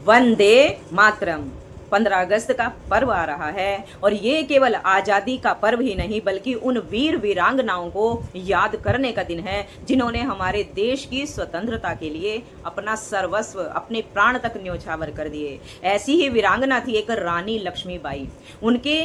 वंदे मातरम। 15 अगस्त का पर्व आ रहा है और ये केवल आज़ादी का पर्व ही नहीं बल्कि उन वीर वीरांगनाओं को याद करने का दिन है जिन्होंने हमारे देश की स्वतंत्रता के लिए अपना सर्वस्व, अपने प्राण तक न्योछावर कर दिए। ऐसी ही वीरांगना थी एक रानी लक्ष्मीबाई। उनके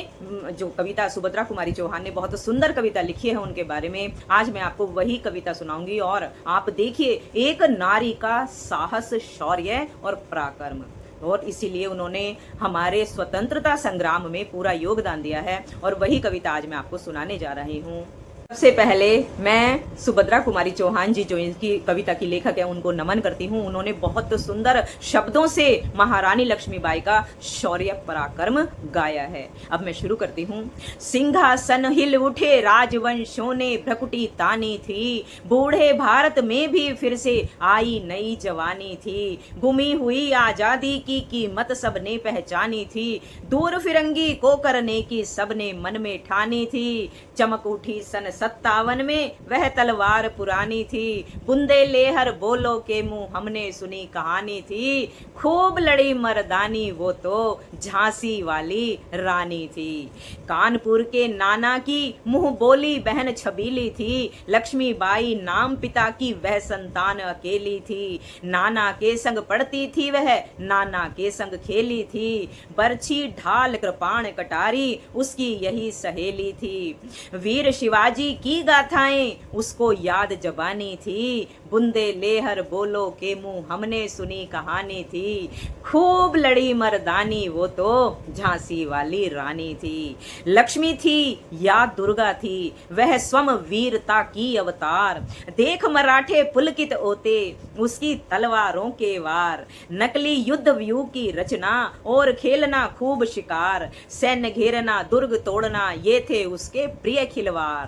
जो कविता सुभद्रा कुमारी चौहान ने बहुत सुंदर कविता लिखी है उनके बारे में आज मैं आपको वही कविता सुनाऊंगी। और आप देखिए, एक नारी का साहस, शौर्य और पराक्रम, और इसीलिए उन्होंने हमारे स्वतंत्रता संग्राम में पूरा योगदान दिया है। और वही कविता आज मैं आपको सुनाने जा रही हूँ। सबसे पहले मैं सुभद्रा कुमारी चौहान जी जो इनकी कविता की लेखक है उनको नमन करती हूँ। उन्होंने बहुत सुंदर शब्दों से महारानी लक्ष्मीबाई का शौर्य पराक्रम गाया है। अब मैं शुरू करती हूँ। सिंहासन हिल उठे राजवंशों ने भ्रकुटी तानी थी, बूढ़े भारत में भी फिर से आई नई जवानी थी। गुमी हुई आजादी की कीमत सबने पहचानी थी, दूर फिरंगी को करने की सबने मन में ठानी थी। चमक उठी सन 57 में वह तलवार पुरानी थी, बुंदे लेहर बोलो के मुंह हमने सुनी कहानी थी। खूब लड़ी मर्दानी वो तो झांसी वाली रानी थी। कानपुर के नाना की मुंह बोली बहन छबीली थी, लक्ष्मीबाई नाम पिता की वह संतान अकेली थी। नाना के संग पढ़ती थी वह, नाना के संग खेली थी, बरछी ढाल कृपाण कटारी उसकी यही सहेली थी। वीर शिवाजी की गाथाएं उसको याद जबानी थी, बुंदे लेहर बोलो के मुंह हमने सुनी कहानी थी। खूब लड़ी मर्दानी वो तो झांसी वाली रानी थी। लक्ष्मी थी या दुर्गा थी वह स्वयं वीरता की अवतार, देख मराठे पुलकित होते उसकी तलवारों के वार। नकली युद्ध व्यूह की रचना और खेलना खूब शिकार, सैन्य घेरना दुर्ग तोड़ना ये थे उसके प्रिय खिलवाड़।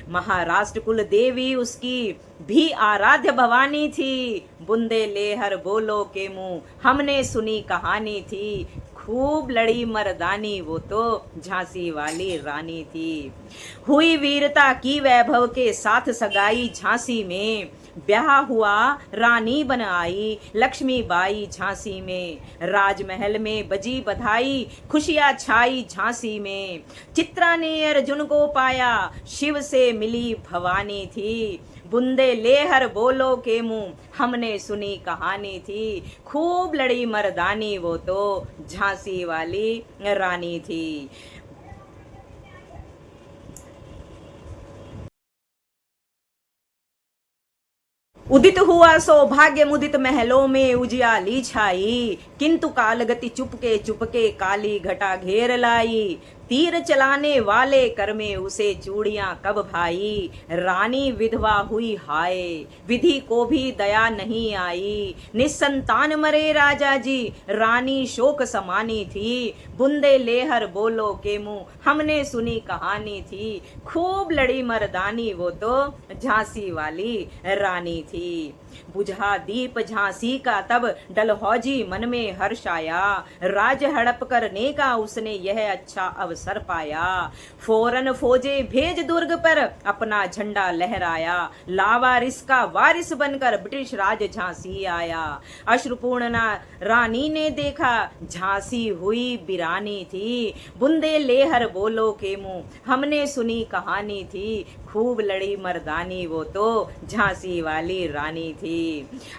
महाराष्ट्र कुल देवी उसकी भी आराध्य भवानी थी, बुंदे लेहर बोलो के मुंह हमने सुनी कहानी थी। खूब लड़ी मर्दानी वो तो झांसी वाली रानी थी। हुई वीरता की वैभव के साथ सगाई झांसी में, ब्याह हुआ रानी बन आई लक्ष्मीबाई झांसी में। राजमहल में बजी बधाई खुशियां छाई झांसी में, चित्रा ने अर्जुन को पाया शिव से मिली भवानी थी। बुंदे लेहर बोलो के मुंह हमने सुनी कहानी थी। खूब लड़ी मर्दानी वो तो झांसी वाली रानी थी। उदित हुआ सौभाग्य मुदित महलों में उजियाली छाई, किंतु कालगति चुपके चुपके काली घटा घेर लाई। तीर चलाने वाले कर में उसे चूड़ियां कब भाई, रानी विधवा हुई हाय विधि को भी दया नहीं आई। निसंतान मरे राजा जी रानी शोक समानी थी, बुंदे लेहर बोलो के मुंह हमने सुनी कहानी थी। खूब लड़ी मर्दानी वो तो झांसी वाली रानी थी। बुझा दीप झांसी का तब डलहौजी मन में हर्ष आया, राज हड़प करने का उसने यह अच्छा अवसर पाया। फौरन फौजे भेज दुर्ग पर अपना झंडा लहराया, लावारिस का वारिस बनकर ब्रिटिश राज झांसी आया। अश्रुपूर्णा रानी ने देखा झांसी हुई बिरानी थी, बुंदे लेहर बोलो के मुंह हमने सुनी कहानी थी। खूब लड़ी मर्दानी वो तो झांसी वाली रानी थी।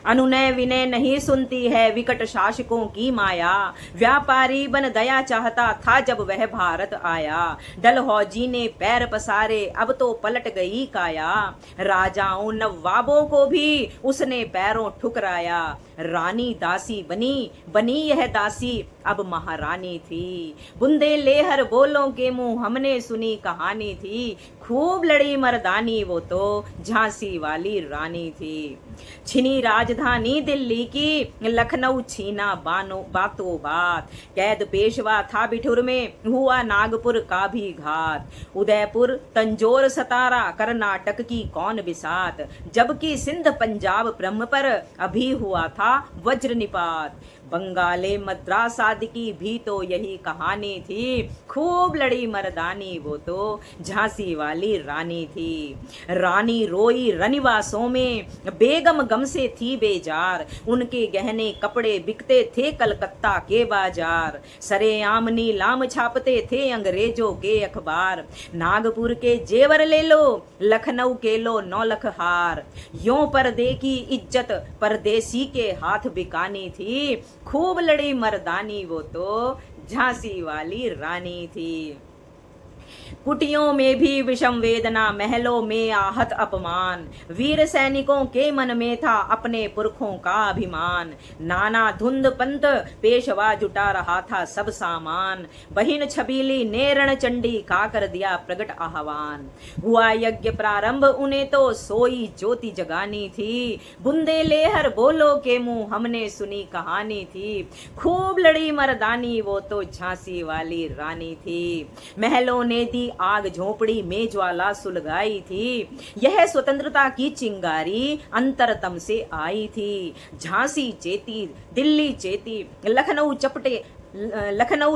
अनुनय विनय नहीं सुनती है विकट शासकों की माया, व्यापारी बन दया चाहता था जब वह भारत आया। डलहौजी ने पैर पसारे अब तो पलट गई काया, राजाओं नवाबों को भी उसने पैरों ठुकराया। रानी दासी बनी बनी यह दासी अब महारानी थी, बुंदे लेहर बोलो के मुंह हमने सुनी कहानी थी। खूब लड़ी मर्दानी वो तो झांसी वाली रानी थी। छिनी राजधानी दिल्ली की लखनऊ छीना बातों बात, कैद पेशवा था बिठुर में हुआ नागपुर का भी घात। उदयपुर तंजौर सतारा कर्नाटक की कौन बिसात, जबकि सिंध पंजाब ब्रह्म पर अभी हुआ था वज्र निपात। बंगाले मद्रास आदि की भी तो यही कहानी थी। खूब लड़ी मर्दानी वो तो झांसी वाली रानी थी। रानी रोई रनिवासों में, बेगम गम से थी बेजार। उनके गहने कपड़े बिकते थे कलकत्ता के बाजार। सरेआम नीलाम छापते थे अंग्रेजों के अखबार। नागपुर के जेवर ले लो, लखनऊ के लो 9 लाख हार। यों पर्दे की इज्जत परदेसी के हाथ बिकानी थी। खूब लड़ी मर्दानी वो तो झांसी वाली रानी थी। कुटियों में भी विषम वेदना, महलों में आहत अपमान। वीर सैनिकों के मन में था अपने पुरखों का अभिमान। नाना धुंध पंत पेशवा जुटा रहा था सब सामान। बहिन छबीली ने रणचंडी का कर दिया प्रगट आह्वान। हुआ यज्ञ प्रारंभ उन्हें तो सोई ज्योति जगानी थी। बुंदे लेहर बोलो के मुंह हमने सुनी कहानी थी। खूब लड़ी मर्दानी वो तो झांसी वाली रानी थी। महलों ने दी आग, झोपड़ी में ज्वाला सुलगाई थी। यह स्वतंत्रता की चिंगारी अंतरतम से आई थी। झांसी चेती, दिल्ली चेती, लखनऊ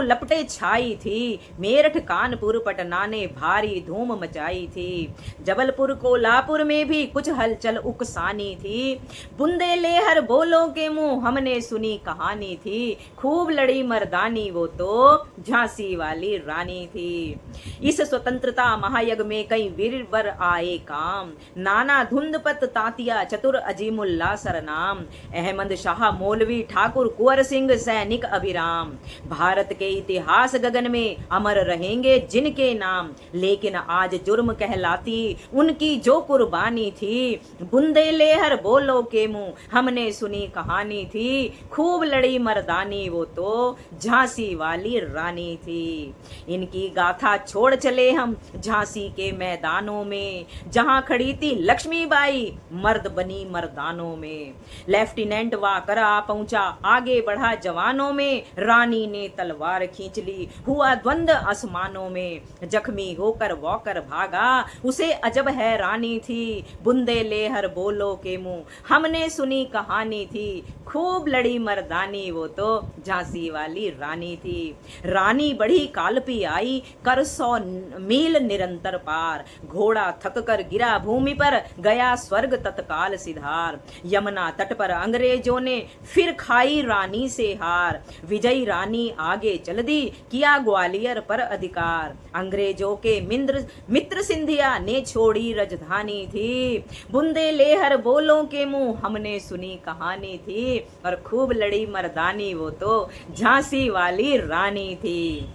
लपटे छाई थी। मेरठ कानपुर पटना ने भारी धूम मचाई थी। जबलपुर कोल्हापुर में भी कुछ हलचल उकसानी थी। बुंदेलहर बोलो के मुंह हमने सुनी कहानी थी। खूब लड़ी मर्दानी वो तो झांसी वाली रानी थी। इस स्वतंत्रता महायज्ञ में कई वीरवर आए काम। नाना धुंधपत तांतिया चतुर अजीमुल्ला सरनाम। अहमद शाह मौलवी ठाकुर कुंवर सिंह सैनिक अभिराम। भारत के इतिहास गगन में अमर रहेंगे जिनके नाम। लेकिन आज जुर्म कहलाती उनकी जो कुर्बानी थी। बुंदेलहर बोलो के मुंह हमने सुनी कहानी थी। खूब लड़ी मर्दानी वो तो झांसी वाली रानी थी। इनकी गाथा छोड़ चले हम झांसी के मैदानों में, जहां खड़ी थी लक्ष्मीबाई मर्द बनी मर्दानों में। लेफ्टिनेंट वाकर आ पहुंचा, आगे बढ़ा जवानों में। रानी ने तलवार खींच ली, हुआ द्वंद आसमानों में। जख्मी होकर वॉकर भागा, उसे अजब हैरानी थी। बुंदेलहर बोलो के मुंह हमने सुनी कहानी थी। खूब लड़ी मर्दानी वो तो झांसी वाली रानी थी। रानी बढ़ी कालपी आई, कर 100 मील निरंतर पार। घोड़ा थक कर गिरा भूमि पर, गया स्वर्ग तत्काल सिधार। यमुना तट पर अंग्रेजों ने फिर खाई रानी से हार। विजयी रानी आगे चल दी, किया ग्वालियर पर अधिकार। अंग्रेजों के मित्र सिंधिया ने छोड़ी राजधानी थी। बुंदेलहर बोलो के मुंह हमने सुनी कहानी थी। और खूब लड़ी मर्दानी वो तो झांसी वाली रानी थी।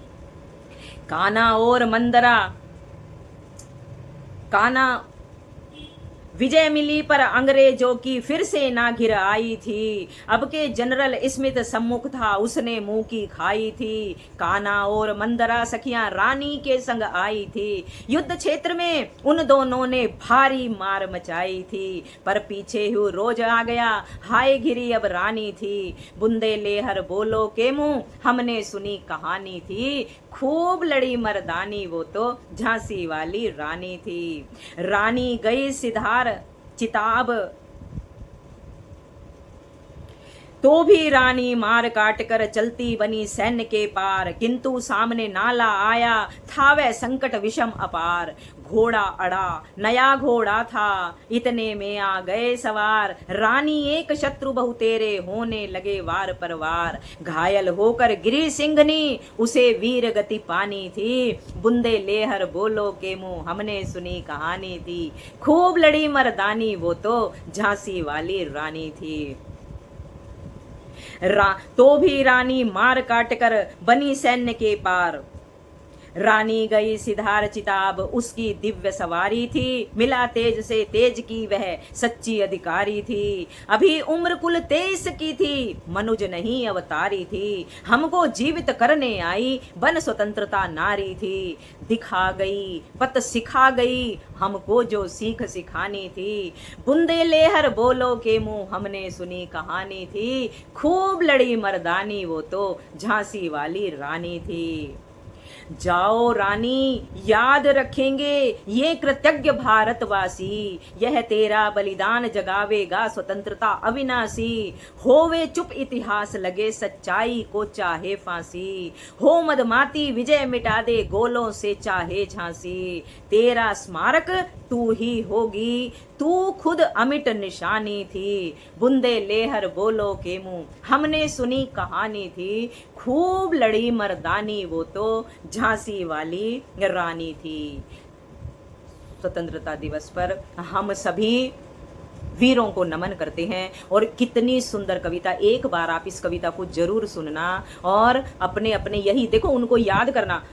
काना और मंदरा, काना विजय मिली पर अंग्रेजों की फिर से ना घिर आई थी। अब के जनरल स्मिथ सम्मुख था, उसने मुंह की खाई थी। काना और मंदरा सखियां रानी के संग आई थी। युद्ध क्षेत्र में उन दोनों ने भारी मार मचाई थी। पर पीछे ही रोज आ गया, हाय घिरी अब रानी थी। बुंदेलहर बोलो के मुंह हमने सुनी कहानी थी। खूब लड़ी मर्दानी वो तो झांसी वाली रानी थी। रानी गई सिधार चिताब, तो भी रानी मार काट कर चलती बनी सैन्य के पार। किंतु सामने नाला आया, था वह संकट विषम अपार। घोड़ा अड़ा, नया घोड़ा था, इतने में आ गए सवार। रानी एक शत्रु बहु तेरे, होने लगे वार पर वार। घायल होकर गिरी सिंघनी, उसे वीर गति पानी थी। बुंदेलहर बोलो के मुंह हमने सुनी कहानी थी। खूब लड़ी मर्दानी वो तो झांसी वाली रानी थी। तो भी रानी मार काट कर बनी सैन्य के पार। रानी गई सिधार चिताब, उसकी दिव्य सवारी थी। मिला तेज से तेज की वह सच्ची अधिकारी थी। अभी उम्र कुल 23 की थी, मनुज नहीं अवतारी थी। हमको जीवित करने आई, बन स्वतंत्रता नारी थी। दिखा गई पत सिखा गई, हमको जो सीख सिखानी थी। बुंदेलहर बोलो के मुंह हमने सुनी कहानी थी। खूब लड़ी मर्दानी वो तो झांसी वाली रानी थी। जाओ रानी, याद रखेंगे ये कृतज्ञ भारतवासी, यह तेरा बलिदान जगावेगा स्वतंत्रता अविनाशी। होवे चुप इतिहास लगे सच्चाई को चाहे फांसी, हो मदमाती विजय मिटा दे गोलों से चाहे झांसी। तेरा स्मारक तू ही होगी, तू खुद अमिट निशानी थी। बुंदे लेहर बोलो के मुंह हमने सुनी कहानी थी, खूब लड़ी मर्दानी वो तो झांसी वाली रानी थी। स्वतंत्रता दिवस पर हम सभी वीरों को नमन करते हैं। और कितनी सुंदर कविता, एक बार आप इस कविता को जरूर सुनना और अपने अपने यही देखो उनको याद करना,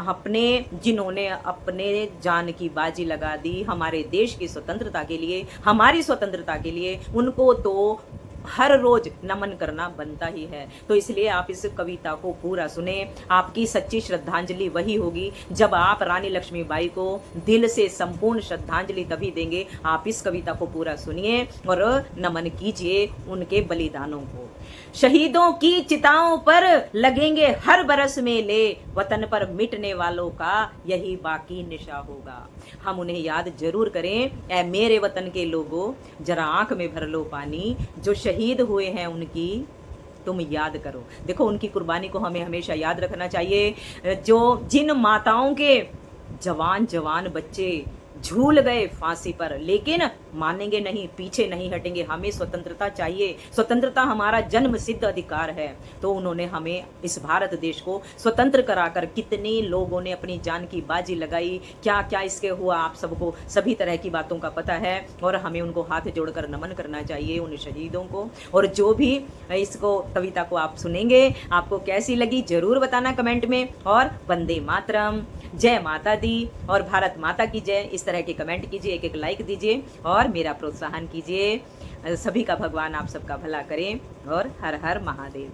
अपने जिन्होंने अपने जान की बाजी लगा दी हमारे देश की स्वतंत्रता के लिए, हमारी स्वतंत्रता के लिए, उनको तो हर रोज नमन करना बनता ही है। तो इसलिए आप इस कविता को पूरा सुने। आपकी सच्ची श्रद्धांजलि वही होगी जब आप रानी लक्ष्मीबाई को दिल से संपूर्ण श्रद्धांजलि तभी देंगे। आप इस कविता को पूरा सुनिए और नमन कीजिए उनके बलिदानों को। शहीदों की चिताओं पर लगेंगे हर बरस मेले, वतन पर मिटने वालों का यही बाकी निशा होगा। हम उन्हें याद जरूर करें। ऐ मेरे वतन के लोगों, जरा आंख में भर लो पानी, जो शहीद हुए हैं उनकी तुम याद करो। देखो उनकी कुर्बानी को हमें हमेशा याद रखना चाहिए। जिन माताओं के जवान जवान बच्चे झूल गए फांसी पर, लेकिन मानेंगे नहीं, पीछे नहीं हटेंगे। हमें स्वतंत्रता चाहिए, स्वतंत्रता हमारा जन्म सिद्ध अधिकार है। तो उन्होंने हमें इस भारत देश को स्वतंत्र कराकर कितने लोगों ने अपनी जान की बाजी लगाई, क्या क्या इसके हुआ, आप सबको सभी तरह की बातों का पता है। और हमें उनको हाथ जोड़कर नमन करना चाहिए उन शहीदों को। और जो भी इसको कविता को आप सुनेंगे, आपको कैसी लगी जरूर बताना कमेंट में। और वंदे मातरम, जय माता दी और भारत माता की जय, इस तरह के कमेंट कीजिए, एक एक लाइक दीजिए और मेरा प्रोत्साहन कीजिए। सभी का भगवान आप सबका भला करें और हर हर महादेव।